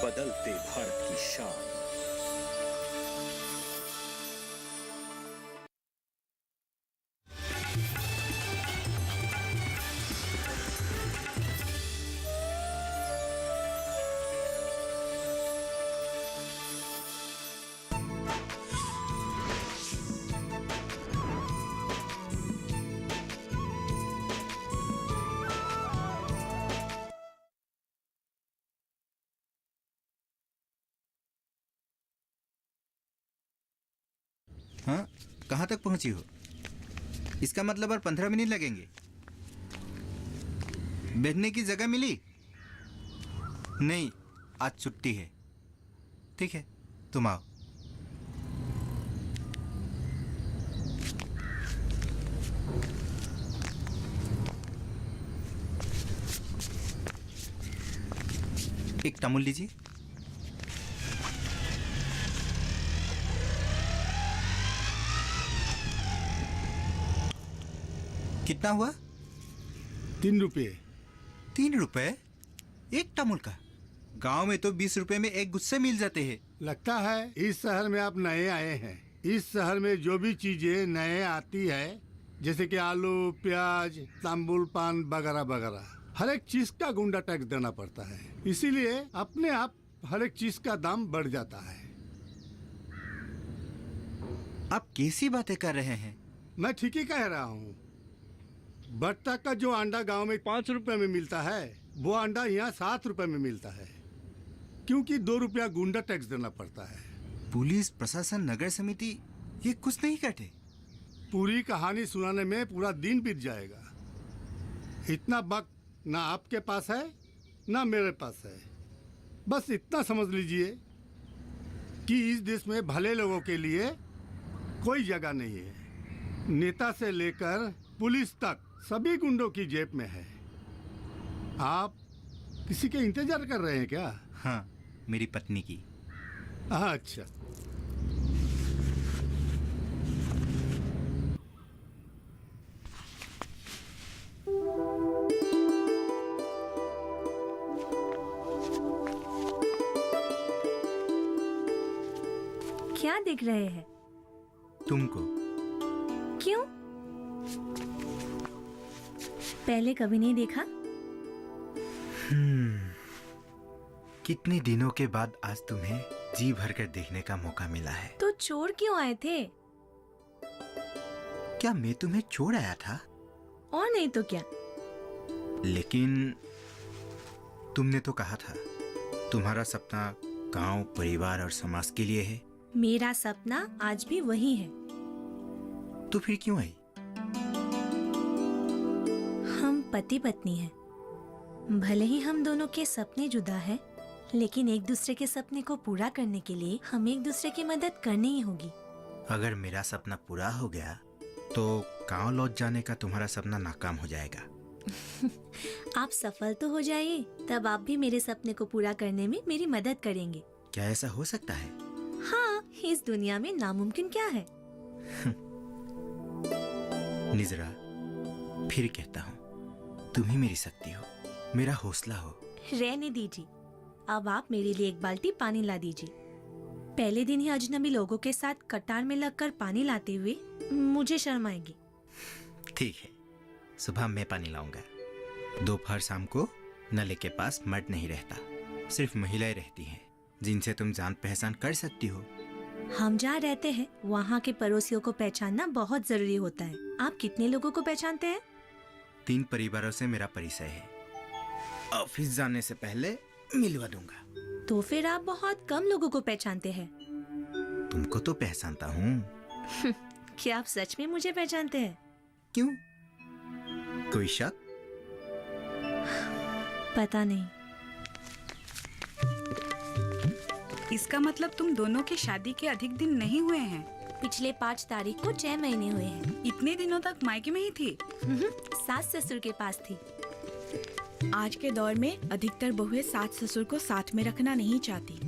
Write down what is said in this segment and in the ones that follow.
बदलते भारत की शान। हाँ, कहाँ तक पहुँची हो? इसका मतलब और 15 मिनट लगेंगे। बैठने की जगह मिली? नहीं, आज छुट्टी है। ठीक है, तुम आओ। एक तमुल लीजिए। कितना हुआ? 3 रुपये। 3 रुपए एक तमुल का? गांव में तो 20 रुपए में एक गुच्छे मिल जाते हैं। लगता है इस शहर में आप नए आए हैं। इस शहर में जो भी चीजें नए आती है, जैसे कि आलू, प्याज, तांबुल, पान वगैरह वगैरह, हर एक चीज का गुंडा टैक्स देना पड़ता है। इसीलिए अपने आप हर एक चीज का दाम बढ़ जाता है। आप कैसी बातें कर रहे हैं? मैं ठीक ही कह रहा हूँ। बत्तख का जो अंडा गांव में 5 रुपए में मिलता है, वो अंडा यहाँ 7 रुपए में मिलता है, क्योंकि 2 रुपया गुंडा टैक्स देना पड़ता है। पुलिस प्रशासन, नगर समिति ये कुछ नहीं करते? पूरी कहानी सुनाने में पूरा दिन बीत जाएगा। इतना वक्त ना आपके पास है ना मेरे पास है। बस इतना समझ लीजिए कि इस देश में भले लोगों के लिए कोई जगह नहीं है। नेता से लेकर पुलिस तक सभी गुंडों की जेब में है। आप किसी के इंतजार कर रहे हैं क्या? हाँ, मेरी पत्नी की। अच्छा। क्या देख रहे हैं? तुमको। क्यों? पहले कभी नहीं देखा? कितने दिनों के बाद आज तुम्हें जी भरकर देखने का मौका मिला है। तो चोर क्यों आए थे? क्या मैं तुम्हें छोड़ आया था? और नहीं तो क्या। लेकिन तुमने तो कहा था तुम्हारा सपना गांव, परिवार और समाज के लिए है। मेरा सपना आज भी वही है। तो फिर क्यों आई? हम पति पत्नी हैं। भले ही हम दोनों के सपने जुदा हैं, लेकिन एक दूसरे के सपने को पूरा करने के लिए हमें एक दूसरे की मदद करनी ही होगी। अगर मेरा सपना पूरा हो गया तो गांव लौट जाने का तुम्हारा सपना नाकाम हो जाएगा। आप सफल तो हो जाइए, तब आप भी मेरे सपने को पूरा करने में मेरी मदद करेंगे। क्या ऐसा हो सकता है? हाँ, इस दुनिया में नामुमकिन क्या है। निजरा, फिर कहता हूँ, तुम ही मेरी शक्ति हो, मेरा हौसला हो। रहने दीजिए। अब आप मेरे लिए एक बाल्टी पानी ला दीजिए। पहले दिन ही अजनबी लोगों के साथ कतार में लगकर पानी लाते हुए मुझे शर्म आएगी। ठीक है, सुबह मैं पानी लाऊंगा। दोपहर शाम को नले के पास मर्द नहीं रहता, सिर्फ महिलाएं रहती हैं, जिनसे तुम जान पहचान कर सकती हो। हम जहाँ रहते हैं वहाँ के पड़ोसियों को पहचानना बहुत जरूरी होता है। आप कितने लोगों को पहचानते हैं? 3 परिवारों से मेरा परिचय है। ऑफिस जाने से पहले मिलवा दूंगा। तो फिर आप बहुत कम लोगों को पहचानते हैं। तुमको तो पहचानता हूँ। क्या आप सच में मुझे पहचानते हैं? क्यों? कोई शक? पता नहीं। इसका मतलब तुम दोनों के शादी के अधिक दिन नहीं हुए हैं। पिछले 5 तारीख को 6 महीने हुए हैं। इतने दिनों तक मायके में ही थी? सास ससुर के पास थी। आज के दौर में अधिकतर बहुएं सास ससुर को साथ में रखना नहीं चाहती।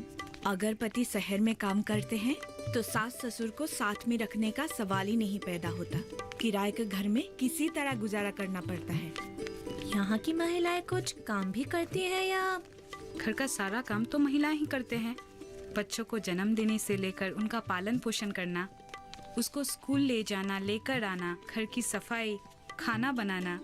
अगर पति शहर में काम करते हैं तो सास ससुर को साथ में रखने का सवाल ही नहीं पैदा होता। किराए के घर में किसी तरह गुजारा करना पड़ता है। यहाँ की महिलाएं कुछ काम भी करती हैं या घर का सारा काम तो महिलाएं ही करते हैं। बच्चों को जन्म देने से लेकर उनका पालन पोषण करना, उसको स्कूल ले जाना, लेकर आना, घर की सफाई, खाना बनाना,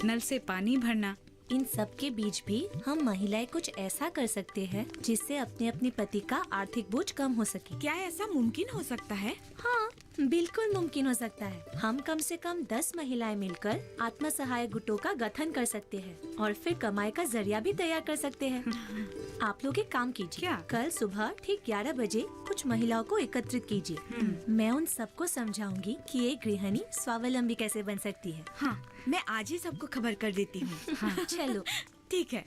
नल से पानी भरना। इन सब के बीच भी हम महिलाएं कुछ ऐसा कर सकते हैं जिससे अपने अपने पति का आर्थिक बोझ कम हो सके। क्या ऐसा मुमकिन हो सकता है? हाँ, बिल्कुल मुमकिन हो सकता है। हम कम से कम 10 महिलाएं मिलकर आत्म सहायक गुटों का गठन कर सकते हैं और फिर कमाई का जरिया भी तैयार कर सकते हैं। आप लोग एक काम कीजिए, क्या? कल सुबह ठीक 11 बजे कुछ महिलाओं को एकत्रित कीजिए। मैं उन सबको समझाऊंगी कि एक गृहिणी स्वावलंबी कैसे बन सकती है। हाँ, मैं आज ही सबको खबर कर देती हूँ। हाँ, चलो। ठीक है।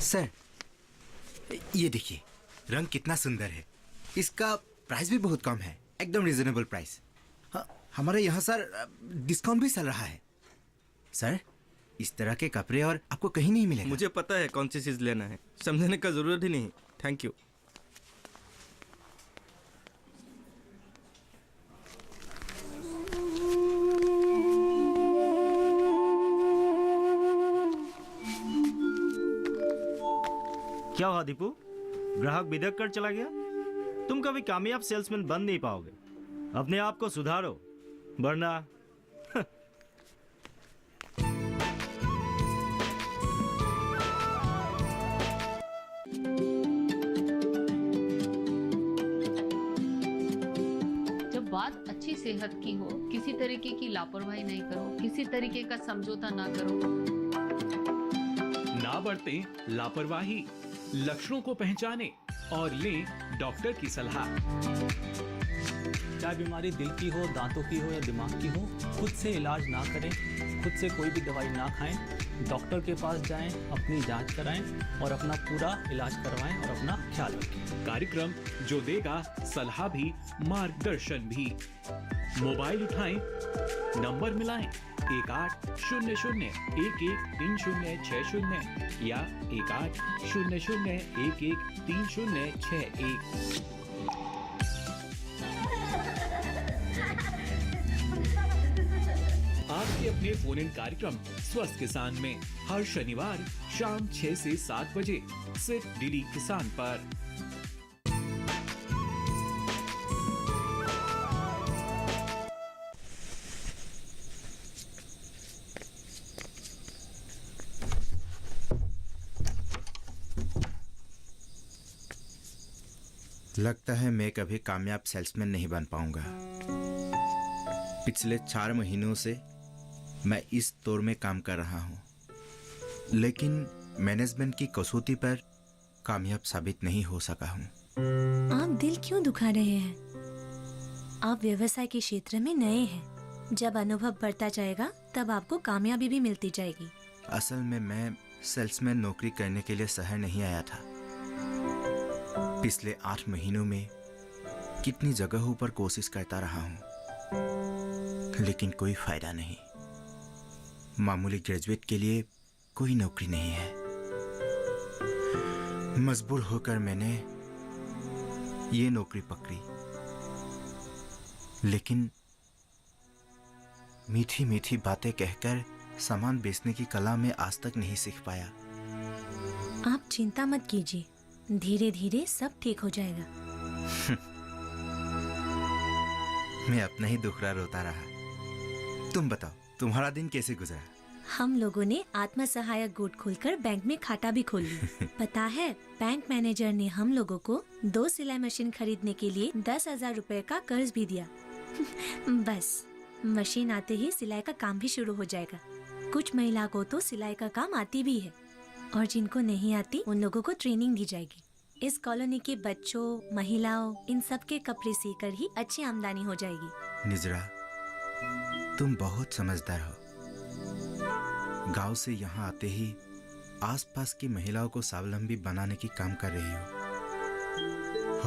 सर, ये देखिए, रंग कितना सुंदर है। इसका प्राइस भी बहुत कम है, एकदम रिजनेबल प्राइस। हाँ, हमारे यहाँ सर डिस्काउंट भी चल रहा है। सर, इस तरह के कपड़े और आपको कहीं नहीं मिलेगा। मुझे पता है कौन सी चीज लेना है, समझने का जरूरत ही नहीं। Thank you. क्या हुआ दीपू, ग्राहक बिदक कर चला गया? तुम कभी कामयाब सेल्समैन बन नहीं पाओगे। अपने आप को सुधारो, वरना जब बात अच्छी सेहत की हो, किसी तरीके की लापरवाही नहीं करो, किसी तरीके का समझौता ना करो। ना बरतें लापरवाही, लक्षणों को पहचानें और लें डॉक्टर की सलाह। चाहे बीमारी दिल की हो, दांतों की हो या दिमाग की हो, खुद से इलाज ना करें, खुद से कोई भी दवाई ना खाएं, डॉक्टर के पास जाएं, अपनी जांच कराएं और अपना पूरा इलाज करवाएं और अपना ख्याल रखें। कार्यक्रम जो देगा सलाह भी, मार्गदर्शन भी। मोबाइल उठाएं, नंबर मिलाएं 1800113060 या 1800113061। आपके अपने फोन इन कार्यक्रम स्वस्थ किसान में हर शनिवार शाम 6 से 7 बजे सिर्फ डीडी किसान पर। लगता है मैं कभी कामयाब सेल्समैन नहीं बन पाऊंगा। पिछले 4 महीनों से मैं इस दौर में काम कर रहा हूं, लेकिन मैनेजमेंट की कसौटी पर कामयाब साबित नहीं हो सका हूं। आप दिल क्यों दुखा रहे हैं? आप व्यवसाय के क्षेत्र में नए हैं। जब अनुभव बढ़ता जाएगा तब आपको कामयाबी भी मिलती जाएगी। असल में मैं सेल्समैन नौकरी करने के लिए शहर नहीं आया था। पिछले 8 महीनों में कितनी जगहों पर कोशिश करता रहा हूं, लेकिन कोई फायदा नहीं। मामूली ग्रेजुएट के लिए कोई नौकरी नहीं है। मजबूर होकर मैंने ये नौकरी पकड़ी, लेकिन मीठी मीठी बातें कहकर सामान बेचने की कला में आज तक नहीं सीख पाया। आप चिंता मत कीजिए, धीरे धीरे सब ठीक हो जाएगा। मैं अपना ही दुखड़ा रोता रहा। तुम बताओ, तुम्हारा दिन कैसे गुजरा? हम लोगों ने आत्म सहायक गुट खोलकर बैंक में खाता भी खोल लिया। पता है, बैंक मैनेजर ने हम लोगों को 2 सिलाई मशीन खरीदने के लिए 10,000 रुपए का कर्ज भी दिया। बस मशीन आते ही सिलाई का काम भी शुरू हो जाएगा। कुछ महिला को तो सिलाई का काम आती भी है और जिनको नहीं आती उन लोगों को ट्रेनिंग दी जाएगी। इस कॉलोनी के बच्चों, महिलाओं, इन सब के कपड़े सीकर ही अच्छी आमदनी हो जाएगी। निजरा, तुम बहुत समझदार हो। गांव से यहाँ आते ही आसपास की महिलाओं को स्वावलंबी बनाने की काम कर रही हो,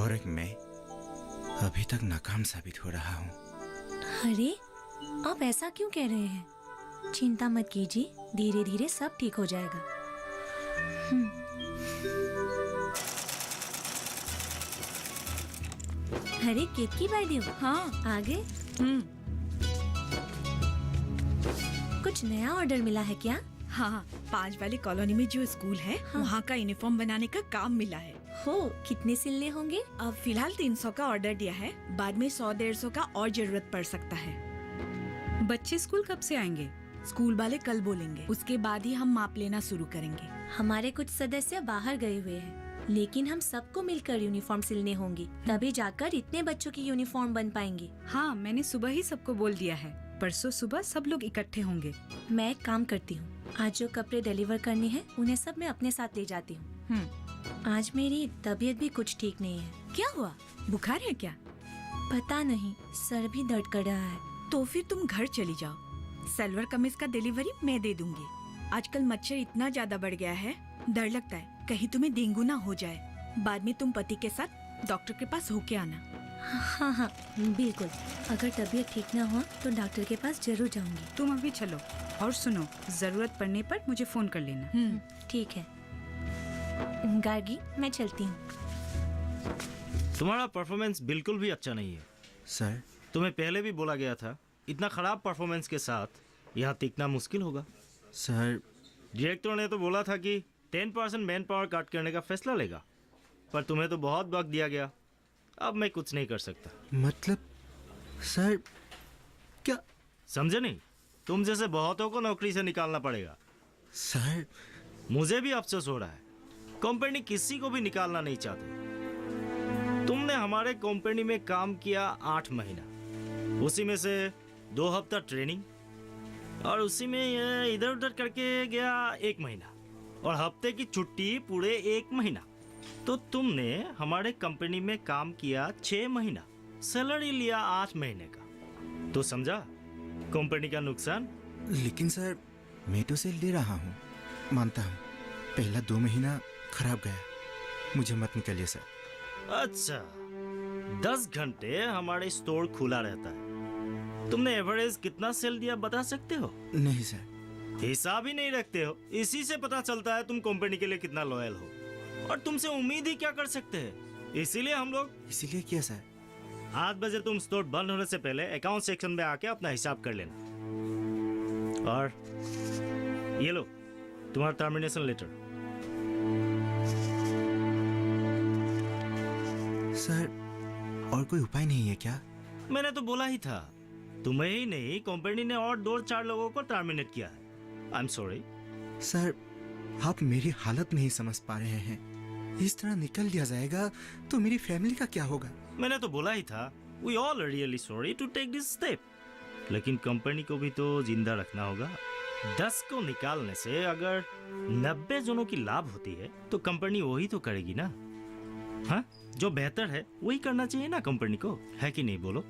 और मैं अभी तक नाकाम साबित हो रहा हूँ। अरे आप ऐसा क्यों कह रहे हैं? चिंता मत कीजिए, धीरे धीरे सब ठीक हो जाएगा। अरे केतकी बाई हो। हाँ। आगे कुछ नया ऑर्डर मिला है क्या? हाँ, 5 वाली कॉलोनी में जो स्कूल है, हाँ। वहाँ का यूनिफॉर्म बनाने का काम मिला है। हो, कितने सिलने होंगे? अब फिलहाल 300 का ऑर्डर दिया है, बाद में 100-150 का और जरूरत पड़ सकता है। बच्चे स्कूल कब से आएंगे? स्कूल वाले कल बोलेंगे, उसके बाद ही हम माप लेना शुरू करेंगे। हमारे कुछ सदस्य बाहर गए हुए हैं, लेकिन हम सबको मिलकर यूनिफॉर्म सिलने होंगे, तभी जाकर इतने बच्चों की यूनिफॉर्म बन पाएंगे। हाँ, मैंने सुबह ही सबको बोल दिया है। परसों सुबह सब लोग इकट्ठे होंगे। मैं एक काम करती हूँ, आज जो कपड़े डिलीवर करने हैं उन्हें सब मैं अपने साथ ले जाती हूँ। आज मेरी तबीयत भी कुछ ठीक नहीं है। क्या हुआ? बुखार है क्या? पता नहीं, सर भी दर्द कर रहा है। तो फिर तुम घर चली जाओ, सलवार कमीज का डिलीवरी मैं दे दूंगी। आजकल मच्छर इतना ज्यादा बढ़ गया है, डर लगता है कहीं तुम्हें डेंगू ना हो जाए। बाद में तुम पति के साथ डॉक्टर के पास होके आना। हाँ हाँ बिल्कुल, अगर तबीयत ठीक ना हो तो डॉक्टर के पास जरूर जाऊंगी। तुम अभी चलो, और सुनो, जरूरत पड़ने पर मुझे फोन कर लेना। ठीक है गार्गी, मैं चलती हूँ। तुम्हारा परफॉर्मेंस बिल्कुल भी अच्छा नहीं है। सर, तुम्हें पहले भी बोला गया था, इतना खराब परफॉर्मेंस के साथ यहाँ टिकना मुश्किल होगा। सर, डायरेक्टर ने तो बोला था कि 10% मैन पावर काट करने का फैसला लेगा, पर तुम्हें तो बहुत वक्त दिया गया। अब मैं कुछ नहीं कर सकता। मतलब सर, क्या? समझे नहीं? तुम जैसे बहुतों को नौकरी से निकालना पड़ेगा। सर, मुझे भी अफसोस हो रहा है, कंपनी किसी को भी निकालना नहीं चाहती। तुमने हमारे कंपनी में काम किया 8 महीना, उसी में से 2 हफ्ता ट्रेनिंग, और उसी में ये इधर उधर करके गया 1 महीना, और हफ्ते की छुट्टी पूरे 1 महीना। तो तुमने हमारे कंपनी में काम किया 6 महीना, सैलरी लिया 8 महीने का। तो समझा कंपनी का नुकसान? लेकिन सर, मैं तो सेल दे रहा हूँ, मानता हूँ। पहला 2 महीना खराब गया, मुझे मत निकलिए सर। अच्छा, 10 घंटे हमारे स्टोर खुला रहता है। तुमने एवरेज कितना सेल दिया बता सकते हो? नहीं सर। हिसाब ही नहीं रखते हो, इसी से पता चलता है तुम कंपनी के लिए कितना लॉयल हो। और तुमसे उम्मीद ही क्या कर सकते हैं? इसीलिए हम लोग। इसीलिए क्या सर? 8 बजे तुम स्टोर बंद होने से पहले अकाउंट सेक्शन में आके अपना हिसाब कर लेना। और ये लो तुम्हारा टर्मिनेशन लेटर। सर, और कोई उपाय नहीं है क्या? मैंने तो बोला ही था, तुम्हें ही नहीं कंपनी ने और 2-4 लोगों को टर्मिनेट किया है। I am sorry. सर, आप मेरी हालत नहीं समझ पा रहे हैं। इस तरह निकल दिया जाएगा तो मेरी फैमिली का क्या होगा? मैंने तो बोला ही था, we all are really sorry to take this step. लेकिन कंपनी को भी तो जिंदा रखना होगा। 10 को निकालने से अगर 90 जनों की लाभ होती है तो कंपनी वही तो करेगी ना। हाँ, जो बेहतर है वही करना चाहिए ना कंपनी को, है कि नहीं बोलो?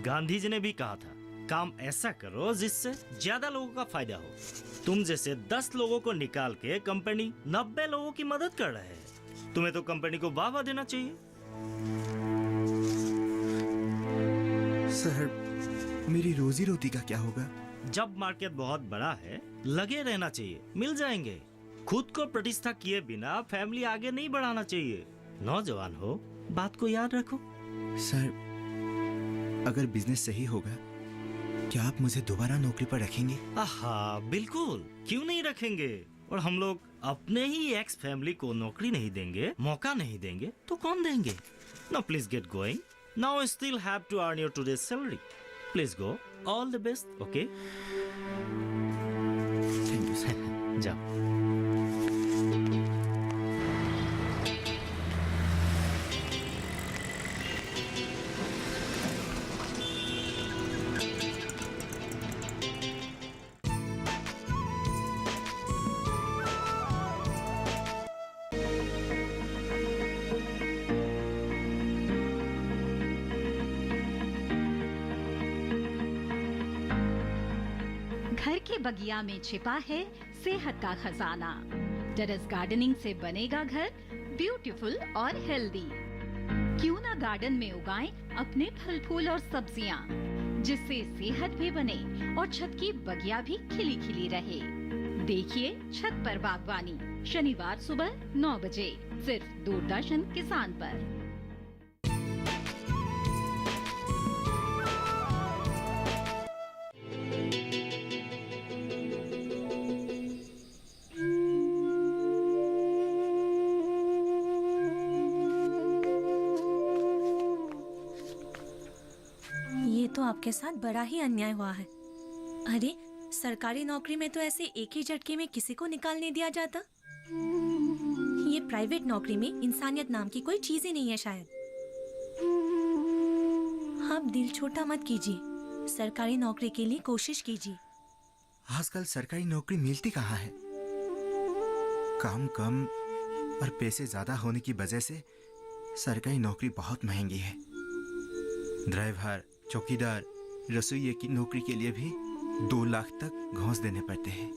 गांधी जी ने भी कहा था, काम ऐसा करो जिससे ज्यादा लोगों का फायदा हो। तुम जैसे 10 लोगों को निकाल के कंपनी 90 लोगों की मदद कर रहे हैं। तुम्हें तो कंपनी को वाह देना चाहिए। सर, मेरी रोजी रोटी का क्या होगा? जब मार्केट बहुत बड़ा है, लगे रहना चाहिए, मिल जाएंगे। खुद को प्रतिष्ठा किए बिना फैमिली आगे नहीं बढ़ाना चाहिए। नौजवान हो, बात को याद रखो। सर, अगर बिजनेस सही होगा, क्या आप मुझे दोबारा नौकरी पर रखेंगे? आहा, बिल्कुल, क्यों नहीं रखेंगे। और हम लोग अपने ही एक्स फैमिली को नौकरी नहीं देंगे, मौका नहीं देंगे, तो कौन देंगे? Now please get going. Now I still have to earn your today's salary. Please go. All the best. Okay, thank you sir. जाओ। घर के बगिया में छिपा है सेहत का खजाना। टेरेस गार्डनिंग से बनेगा घर ब्यूटीफुल और हेल्दी। क्यों ना गार्डन में उगाएं अपने फल फूल और सब्जियां। जिससे सेहत भी बने और छत की बगिया भी खिली खिली रहे। देखिए छत पर बागवानी, शनिवार सुबह 9 बजे सिर्फ दूरदर्शन किसान पर। ये तो आपके साथ बड़ा ही अन्याय हुआ है। अरे, सरकारी नौकरी में तो ऐसे एक ही झटके में किसी को निकाल नहीं दिया जाता। ये प्राइवेट नौकरी में इंसानियत नाम की कोई चीज ही नहीं है शायद। आप दिल छोटा मत कीजिए, सरकारी नौकरी के लिए कोशिश कीजिए। आजकल सरकारी नौकरी मिलती कहाँ है? काम कम और पैसे ज्यादा होने की वजह से सरकारी नौकरी बहुत महंगी है। ड्राइवर, चौकीदार, रसोइये की नौकरी के लिए भी 2 लाख तक घूस देने पड़ते हैं।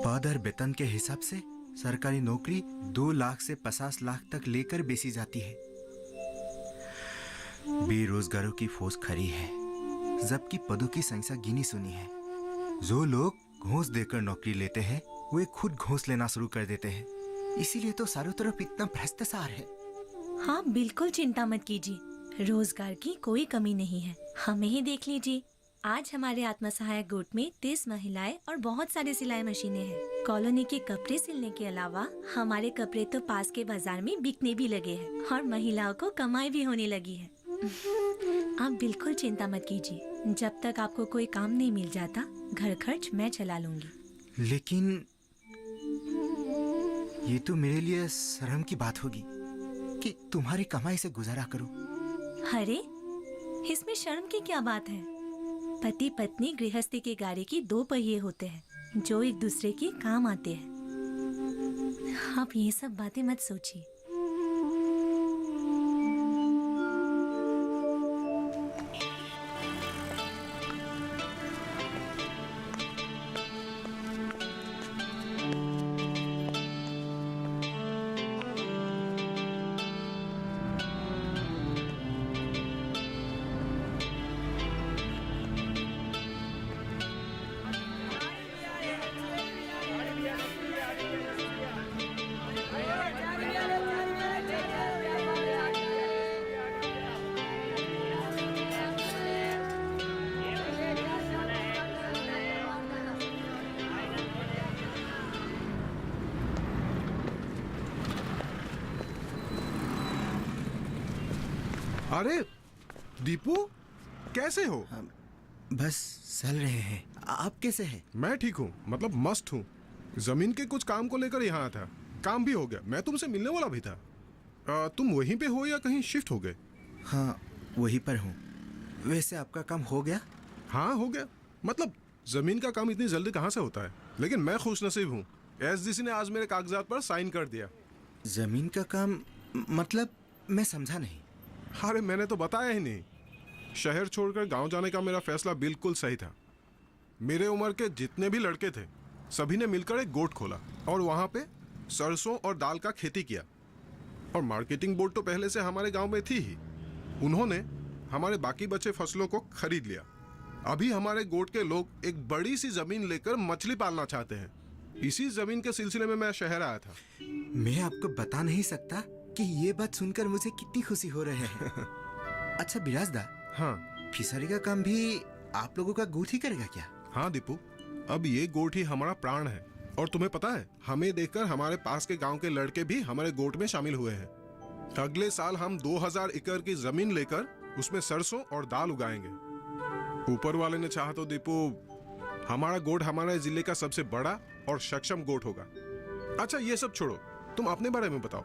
पद और वेतन के हिसाब से सरकारी नौकरी 2 लाख से 50 लाख तक लेकर बेची जाती है। बेरोजगारों की फौज खड़ी है, जबकि पदों की संख्या गिनी सुनी है। जो लोग घूस देकर नौकरी लेते हैं वे खुद घूस लेना शुरू कर देते हैं। इसीलिए तो चारों तरफ इतना भ्रष्टाचार है। हाँ, बिल्कुल चिंता मत कीजिए, रोजगार की कोई कमी नहीं है। हमें ही देख लीजिए, आज हमारे आत्मसहायक गुट में 30 महिलाएं और बहुत सारी सिलाई मशीनें हैं। कॉलोनी के कपड़े सिलने के अलावा हमारे कपड़े तो पास के बाजार में बिकने भी लगे हैं और महिलाओं को कमाई भी होने लगी है। आप बिल्कुल चिंता मत कीजिए, जब तक आपको कोई काम नहीं मिल जाता घर खर्च मैं चला लूंगी। लेकिन ये तो मेरे लिए शर्म की बात होगी कि तुम्हारी कमाई से गुजारा करूं। अरे, इसमें शर्म की क्या बात है? पति पत्नी गृहस्थी की गाड़ी की 2 पहिए होते हैं जो एक दूसरे के काम आते हैं। आप ये सब बातें मत सोचिए। अरे दीपू, कैसे हो? बस चल रहे हैं। आप कैसे हैं? मैं ठीक हूँ, मतलब मस्त हूँ। जमीन के कुछ काम को लेकर यहाँ था, काम भी हो गया। मैं तुमसे मिलने वाला भी था। तुम वहीं पे हो या कहीं शिफ्ट हो गए? हाँ, वहीं पर हूँ। वैसे आपका काम हो गया? हाँ, हो गया। मतलब जमीन का काम इतनी जल्दी कहाँ से होता है, लेकिन मैं खुशनसीब हूँ। एसडीसी ने आज मेरे कागजात पर साइन कर दिया। जमीन का काम मतलब? मैं समझा नहीं। अरे मैंने तो बताया ही नहीं। शहर छोड़कर गांव जाने का मेरा फैसला बिल्कुल सही था। मेरे उम्र के जितने भी लड़के थे सभी ने मिलकर एक गोट खोला और वहां पे सरसों और दाल का खेती किया। और मार्केटिंग बोर्ड तो पहले से हमारे गांव में थी ही। उन्होंने हमारे बाकी बचे फसलों को खरीद लिया। अभी हमारे गोट के लोग एक बड़ी सी जमीन लेकर मछली पालना चाहते हैं। इसी जमीन के सिलसिले में मैं शहर आया था। मैं आपको बता नहीं सकता कि ये बात सुनकर मुझे कितनी खुशी हो रही है। अच्छा बिराजदा, हाँ, फिशरी का काम भी आप लोगों का गोट ही करेगा क्या? हाँ दीपू, अब ये गोट ही हमारा प्राण है। और तुम्हें पता है, हमें देखकर हमारे पास के गांव के लड़के भी हमारे गोट में शामिल हुए हैं। अगले साल हम 2000 एकड़ की जमीन लेकर उसमें सरसों और दाल उगाएंगे। ऊपर वाले ने चाहा तो दीपू हमारा गोट हमारे जिले का सबसे बड़ा और सक्षम गोट होगा। अच्छा ये सब छोड़ो, तुम अपने बारे में बताओ।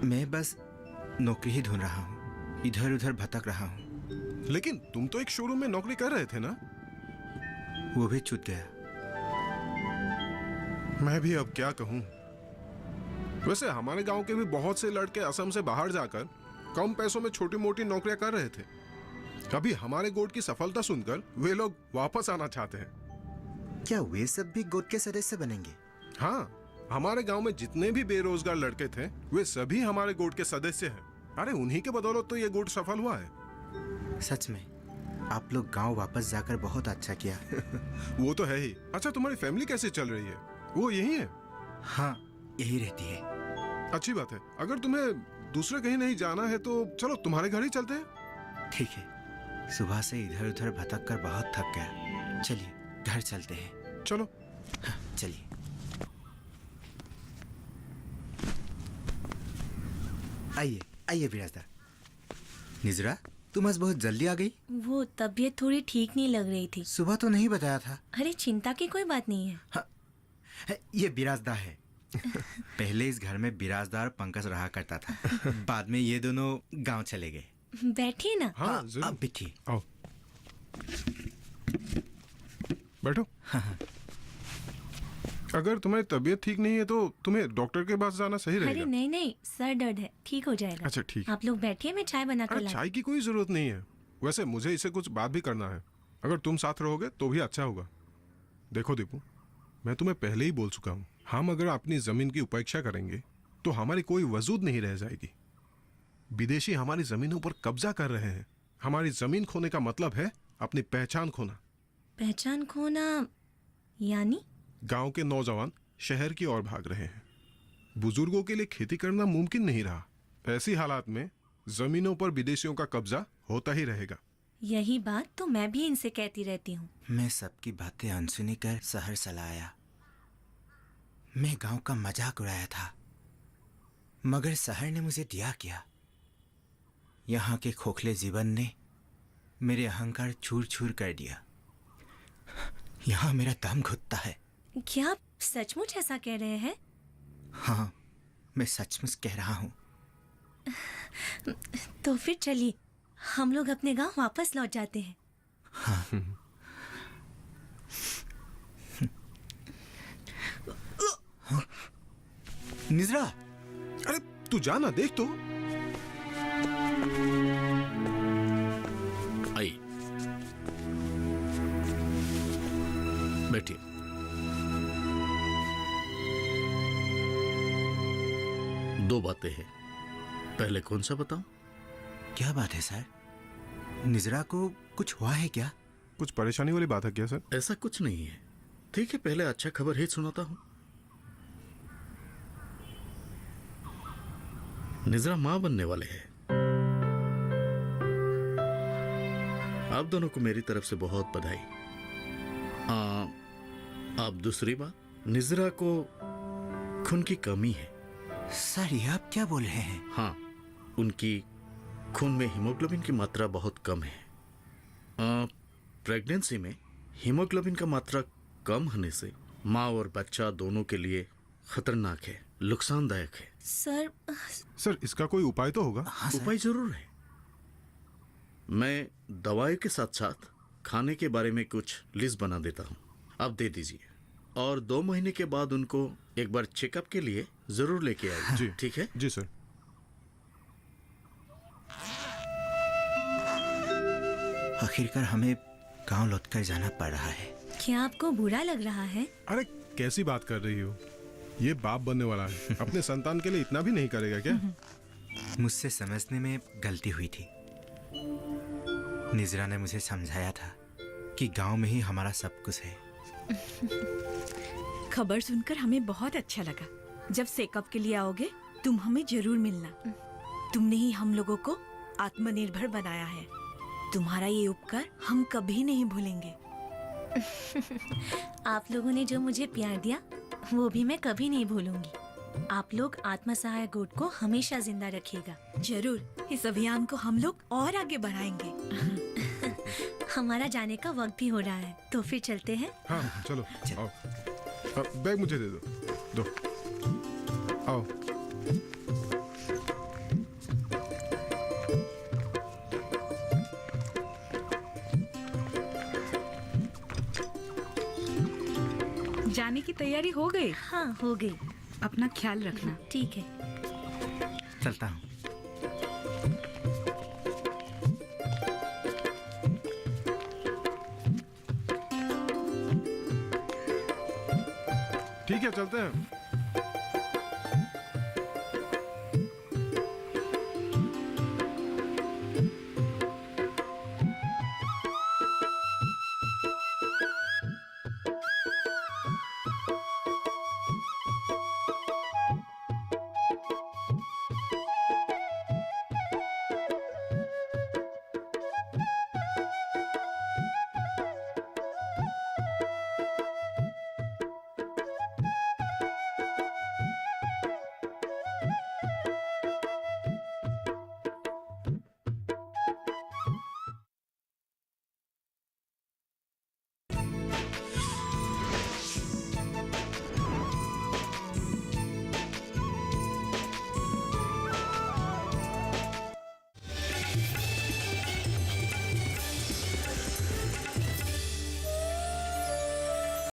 मैं बस नौकरी ही ढूंढ रहा हूँ, इधर उधर भटक रहा हूँ। लेकिन तुम तो एक शोरूम में नौकरी कर रहे थे ना? वो भी छूट गया। मैं भी अब क्या कहूँ। वैसे हमारे गांव के भी बहुत से लड़के असम से बाहर जाकर कम पैसों में छोटी मोटी नौकरियां कर रहे थे। अभी हमारे गोट की सफलता सुनकर वे लोग वापस आना चाहते हैं। क्या वे सब भी गोट के सदस्य बनेंगे? हाँ, हमारे गांव में जितने भी बेरोजगार लड़के थे वे सभी हमारे गोट के सदस्य हैं। अरे उन्हीं के बदौलत तो ये गोट सफल हुआ है। सच में आप लोग गांव वापस जाकर बहुत अच्छा किया। वो तो है ही। अच्छा, तुम्हारी फैमिली कैसे चल रही है? वो यही है? हाँ, यही रहती है। अच्छी बात है। अगर तुम्हें दूसरे कहीं नहीं जाना है तो चलो तुम्हारे घर ही चलते हैं। ठीक है, सुबह से इधर उधर भटक कर बहुत थक गया। चलिए घर चलते हैं। चलो। हाँ, चलिए। आइए आइए बिराजदार। निजरा, तुम आज बहुत जल्दी आ गई। वो तबीयत थोड़ी ठीक नहीं लग रही थी। सुबह तो नहीं बताया था। अरे चिंता की कोई बात नहीं है। हाँ, ये बिराजदार है। पहले इस घर में बिराजदार पंकज रहा करता था। बाद में ये दोनों गांव चले गए। बैठिए ना। हाँ, आप बैठिए। आओ, बैठो। अगर तुम्हारी तबीयत ठीक नहीं है तो तुम्हें डॉक्टर के पास जाना सही अरे रहेगा। नहीं नहीं, सर दर्द है, ठीक हो जाएगा। अच्छा ठीक। आप लोग बैठिए, मैं चाय बना कर अरे लाई। चाय की कोई जरूरत नहीं है। वैसे मुझे इसे कुछ बात भी करना है। अगर तुम साथ रहोगे तो भी अच्छा होगा। देखो दीपू, मैं तुम्हें पहले ही बोल चुका हूँ, हम अगर अपनी जमीन की उपेक्षा करेंगे तो हमारी कोई वजूद नहीं रह जाएगी। विदेशी हमारी जमीनों पर कब्जा कर रहे हैं। हमारी जमीन खोने का मतलब है अपनी पहचान खोना। पहचान खोना यानी? गांव के नौजवान शहर की ओर भाग रहे हैं। बुजुर्गों के लिए खेती करना मुमकिन नहीं रहा। ऐसी हालात में जमीनों पर विदेशियों का कब्जा होता ही रहेगा। यही बात तो मैं भी इनसे कहती रहती हूँ। मैं सबकी बातें अनसुनी कर शहर चला आया। मैं गांव का मजाक उड़ाया था, मगर शहर ने मुझे दिया क्या। यहाँ के खोखले जीवन ने मेरे अहंकार चूर चूर कर दिया। यहाँ मेरा दम घुटता है। क्या आप सचमुच ऐसा कह रहे हैं? हाँ, मैं सचमुच कह रहा हूँ। तो फिर चलिए, हम लोग अपने गांव वापस लौट जाते हैं। हाँ। निजरा, अरे तू जाना, देख तो। आई, बैठिए। दो बातें हैं, पहले कौन सा बताऊं? क्या बात है सर? निजरा को कुछ हुआ है क्या? कुछ परेशानी वाली बात है क्या सर? ऐसा कुछ नहीं है। ठीक है, पहले अच्छा खबर ही सुनाता हूं। निजरा मां बनने वाले हैं। आप दोनों को मेरी तरफ से बहुत बधाई। आप दूसरी बात, निजरा को खून की कमी है। सर, ये आप क्या बोल रहे हैं? हाँ, उनकी खून में हीमोग्लोबिन की मात्रा बहुत कम है। प्रेगनेंसी में हीमोग्लोबिन का मात्रा कम होने से माँ और बच्चा दोनों के लिए खतरनाक है, नुकसानदायक है। सर, इसका कोई उपाय तो होगा? हाँ, उपाय जरूर है। मैं दवाई के साथ साथ खाने के बारे में कुछ लिस्ट बना देता हूँ, आप दे दीजिए। और 2 महीने के बाद उनको एक बार चेकअप के लिए जरूर लेके आइए। जी ठीक है? जी सर। आखिरकार हमें गांव लौटकर जाना पड़ रहा है। क्या आपको बुरा लग रहा है? अरे कैसी बात कर रही हो? ये बाप बनने वाला है, अपने संतान के लिए इतना भी नहीं करेगा क्या? मुझसे समझने में गलती हुई थी। निजरा ने मुझे समझाया था कि गांव में ही हमारा सब कुछ है। खबर सुनकर हमें बहुत अच्छा लगा। जब चेकअप के लिए आओगे तुम हमें जरूर मिलना। तुमने ही हम लोगों को आत्मनिर्भर बनाया है। तुम्हारा ये उपकार हम कभी नहीं भूलेंगे। आप लोगों ने जो मुझे प्यार दिया वो भी मैं कभी नहीं भूलूंगी। आप लोग आत्म सहायक गुट को हमेशा जिंदा रखिएगा। जरूर, इस अभियान को हम लोग और आगे बढ़ाएंगे। हमारा जाने का वक्त भी हो रहा है, तो फिर चलते हैं। हाँ चलो, आओ। बैग मुझे दे दो। आओ। जाने की तैयारी हो गई? हाँ, हो गई। अपना ख्याल रखना। ठीक है, चलता हूँ। ठीक है, चलते हैं।